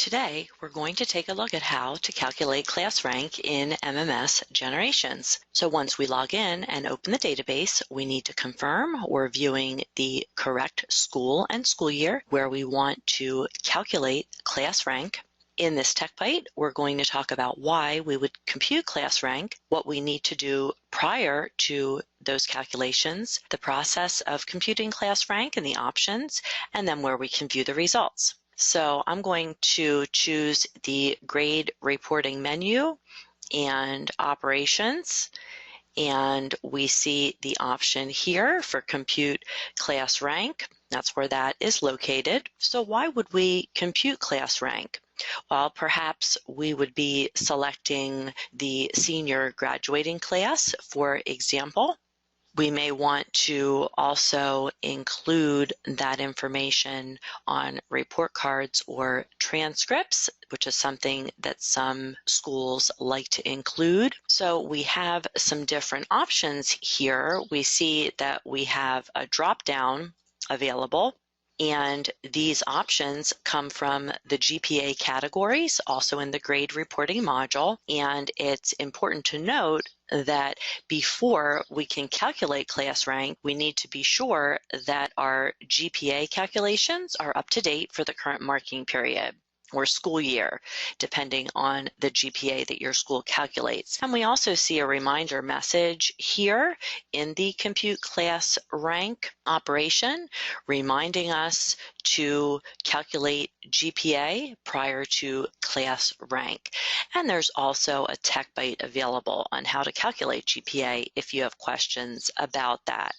Today, we're going to take a look at how to calculate class rank in MMS Generations. So once we log in and open the database, we need to confirm we're viewing the correct school and school year where we want to calculate class rank. In this Tech Byte, we're going to talk about why we would compute class rank, what we need to do prior to those calculations, the process of computing class rank and the options, and then where we can view the results. So I'm going to choose the grade reporting menu and operations, and we see the option here for compute class rank. That's where that is located. So why would we compute class rank? Well, perhaps we would be selecting the senior graduating class, for example. We may want to also include that information on report cards or transcripts, which is something that some schools like to include. So we have some different options here. We see that we have a drop-down available, and these options come from the GPA categories, also in the grade reporting module. And it's important to note that before we can calculate class rank, we need to be sure that our GPA calculations are up to date for the current marking period or school year, depending on the GPA that your school calculates. And we also see a reminder message here in the compute class rank operation, reminding us to calculate GPA prior to class rank. And there's also a Tech Byte available on how to calculate GPA if you have questions about that.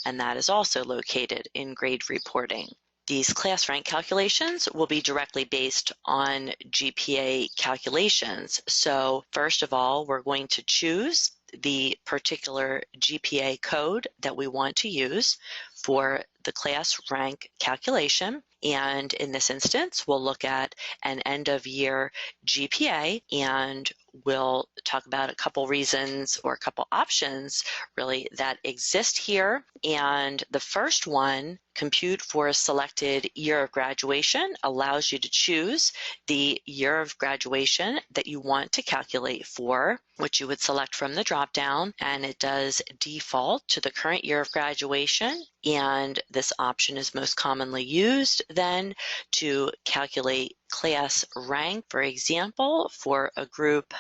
And that is also located in grade reporting. These class rank calculations will be directly based on GPA calculations. So first of all, we're going to choose the particular GPA code that we want to use for the class rank calculation. And in this instance, we'll look at an end of year GPA, and we'll talk about a couple reasons or a couple options really that exist here. And the first one, compute for a selected year of graduation, allows you to choose the year of graduation that you want to calculate for, which you would select from the dropdown, and it does default to the current year of graduation. And this option is most commonly used then to calculate class rank, for example, for a group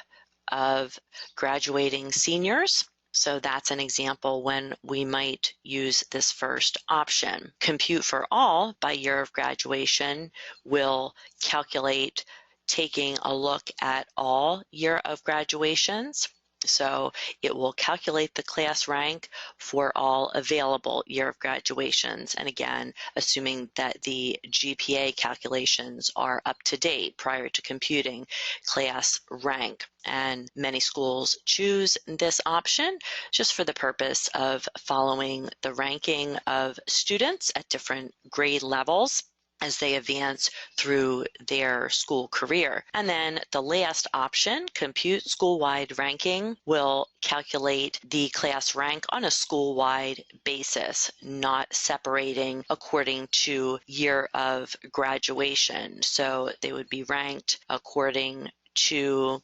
of graduating seniors. So that's an example when we might use this first option. Compute for all by year of graduation will calculate taking a look at all year of graduations. So it will calculate the class rank for all available year of graduations. And again, assuming that the GPA calculations are up to date prior to computing class rank. And many schools choose this option just for the purpose of following the ranking of students at different grade levels as they advance through their school career. And then the last option, compute school-wide ranking, will calculate the class rank on a school-wide basis, not separating according to year of graduation. So they would be ranked according to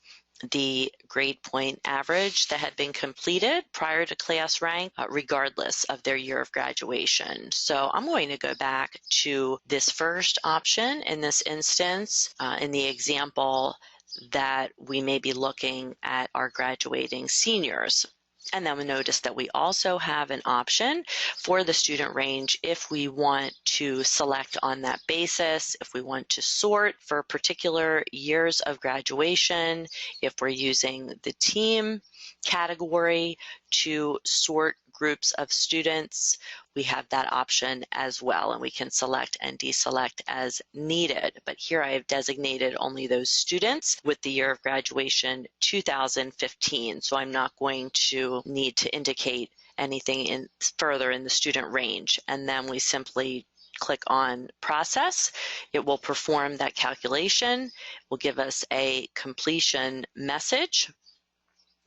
the grade point average that had been completed prior to class rank, regardless of their year of graduation. So I'm going to go back to this first option in this instance, in the example that we may be looking at our graduating seniors. And then we notice that we also have an option for the student range if we want to select on that basis, if we want to sort for particular years of graduation, if we're using the team category to sort groups of students, we have that option as well, and we can select and deselect as needed. But here I have designated only those students with the year of graduation 2015, so I'm not going to need to indicate anything further in the student range. And then we simply click on process. It will perform that calculation, will give us a completion message.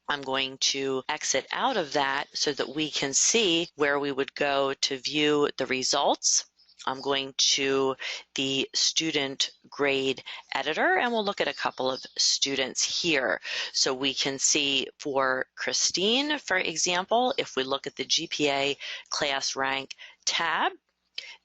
I'm going to exit out of that so that we can see where we would go to view the results I'm going to the student grade editor, and we'll look at a couple of students here. So we can see for Christine, for example, if we look at the GPA class rank tab,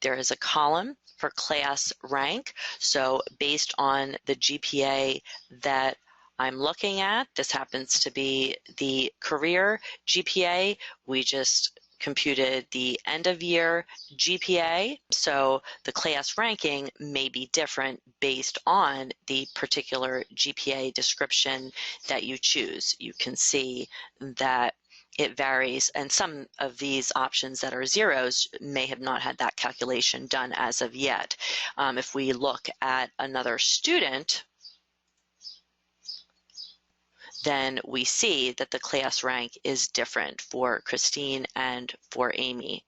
there is a column for class rank. So based on the GPA that I'm looking at, this happens to be the career GPA. We just computed the end of year GPA. So the class ranking may be different based on the particular GPA description that you choose. You can see that it varies, and some of these options that are zeros may have not had that calculation done as of yet. If we look at another student, then we see that the class rank is different for Christine and for Amy.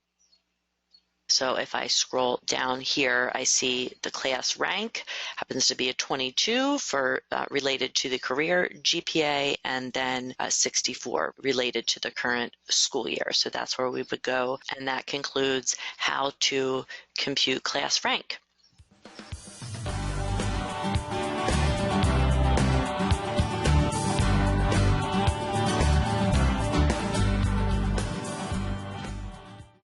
So if I scroll down here, I see the class rank happens to be a 22 for related to the career GPA, and then a 64 related to the current school year. So that's where we would go, and that concludes how to compute class rank.